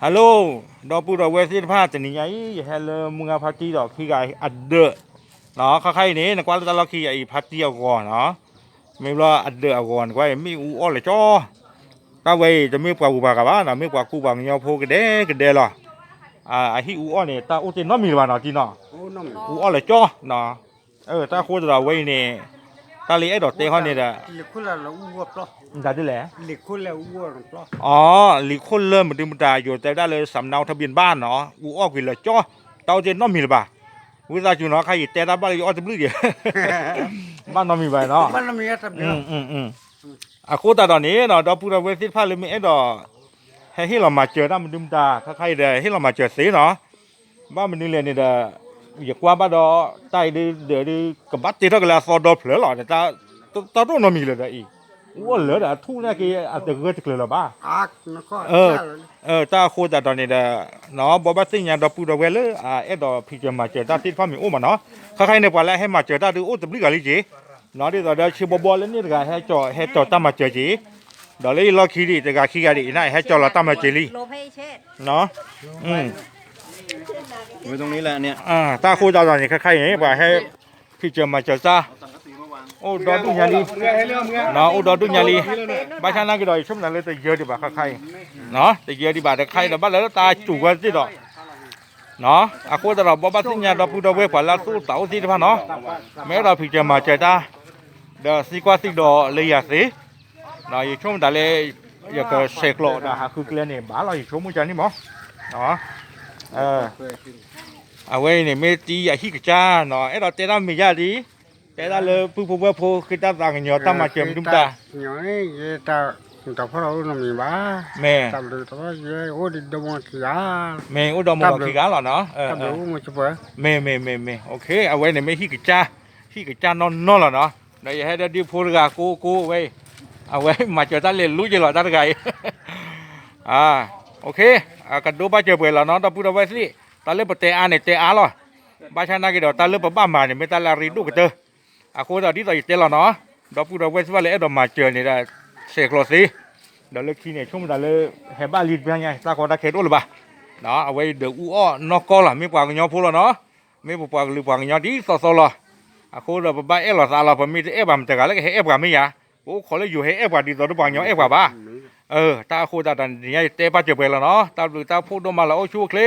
ฮัลโหลดอปูดอเวสิผ้าจะนี่ไงฮัลโหลมึงเอาพัดจีดอกขี้ไก่อัดเดอเนาะข้าใครนี่นะกว่าเราขี้ไอ้พัดจีเอาก่อนเนาะไม่รู้อัดเดอเอาก่อนกว่าไม่อูอ้อเลยจ้อถ้าเว้ยจะไม่กว่ากูบากบ้านะไม่กว่ากูบางเงาโพกันเดหรอไอ้ที่อูอ้อเนี่ยตาอูเจนน้อมีบ้านเนาะจีเนาะอูอ้อเลยจ้อเนาะตาโคตรเราเว้ยเนี่ยตาลีไอ้ดอกเตะเขาเนี่ยหลีกคนละเราอ้วนปลอได้ด้วยแหละหลีกคนละอ้วนปลออ๋อหลีกคนเริ่มมันดึงมันตาอยู่แต่ได้เลยสำเนาทะเบียนบ้านเนาะอูอ้อกินเลยจ้อเตาเจนน้อมีหรือเปล่าวิชาจูเนาะใครแต่ได้บ้านอยู่อ้อจะบลื้อเดียวบ้านน้อมีไปเนาะบ้านเรามีอะไรบ้างโคตรตอนนี้เนาะดอกพูดเวสิผ้าเลยมีไอ้ดอกให้เรามาเจอได้มันดึงตาใครเด้ให้เรามาเจอสีเนาะบ้านมันนี่เลยเนี่ยเด้อยากว่าบ้านดอใต้เดี๋ยวกับบัตรที่เท่ากันแล้วฟอดอเผลอหรอแต่ตาต้องน้อมีเลยเด้อีว่าเหลือแต่ทุกเนี่ยกี่อาจจะเกิดเกลือหรอบ้านักก็ตาโคตรตอนนี้เด้เนาะบอกว่าสิ่งอย่างดอกพูดเวลเลยไอ้ดอกพี่จะมาเจอตาที่ฟ้ามีโอ้มาเนาะใครในป่าแล้วให้มาเจอตาดูโอ้จะบลิ้งอะไรจีเนาะที่ตอนเดี๋ยวชิบบอลเลยนี่ก็ให้จอดตามมาเจอจีเดี๋ยวเลยเราขี้ดิแต่ก็ขี้กันดิน่าให้จอดเราตามมาเจอลีเนาะไว้ตรงนี้แหละเนี่ยตาโคตรตอนนี้ใครอย่างนี้ป่าให้พี่จะมาเจอตาโอ้ดอดุญาลีเนาะโอ้ดอดุญาลีบ้านฉันนั่งกี่ดอกชุ่มนั่นเลยแต่เยอะดีบ่าใครเนาะแต่เยอะดีบ่าแต่ใครแต่บ้านแล้วตาจู่กันสิดอกเนาะโคตรเราบอกว่าสิ่งอย่างเราพูดเอาไว้ผ่านแล้วสู้เต่าสิท่านเนาะแม้เราพี่จะมาเจอตาเดี๋ยวสิกว่าสิดอเลยอยากสิเนาะอยู่ช่วงแต่เลยอยากเสกโลนะฮะคือเกลียนเนี่ยบ้านเราอยู่ช่วงมื้อจันนี่มั้งเนาะเอาไว้เนี่ยไม่ตีอย่าขี้กระจ้าเนาะเราเจอได้ไม่ยากดีแต่ละเลยผู้คิดตั้งต่างกันเยอะตั้งมาเจอมดุมตาเนาะนี่ตาพวกเราหนุ่มบ้าแม่ตาเลยตัวเยอะโอ้ดิดมขี้กาแม่โอ้ดมขี้กาหรอเนาะตาดูมันจะเปิดแม่โอเคเอาไว้เนี่ยไม่ขี้กระจ้านอนหรอเนาะเดี๋ยวให้ได้ดิพูดกับกูไว้เอาไว้มาเจอตาเรียนรู้จะหรอตาไงโอเคกันดูบ้าเจอเปิดแล้วเนาะตาพูดเอาไว้สิตาเล่นปะเตอาเนี่ยเตอาหรอบ้าชนะกี่ดอกตาเล่นปะบ้ามาเนี่ยไม่ตาลารีดูกันเจอโคตรที่ต่ออีกเตลเนาะดอกพูดเอาไว้สิว่าเลยดอกมาเจอเนี่ยได้เสกโลสิเดี๋ยวเลิกขี้เนี่ยช่วงแต่เลยแห่บ้าลีดเป็นไงตาขอตาเข็ดหรือเปล่าเนาะเอาไว้เดี๋ยวอู้อ้อนอกก็ล่ะไม่ปากเงาพูดแล้วเนาะไม่ปากหรือปากเงาดีสอหรอโคตรแบบบ้าหรอซาลาผมมีแต่แบบแต่กันแล้วก็เอฟกับไม่ยาโอ้ขอเลยอยู่เอฟกับดีต่อตัวปากเงากับบ้าตาโคตรตาเนี่ยเตะป้าเจ็บไปแล้วเนาะตาหรือตาพูดออกมาแล้วโอ้ชูเคล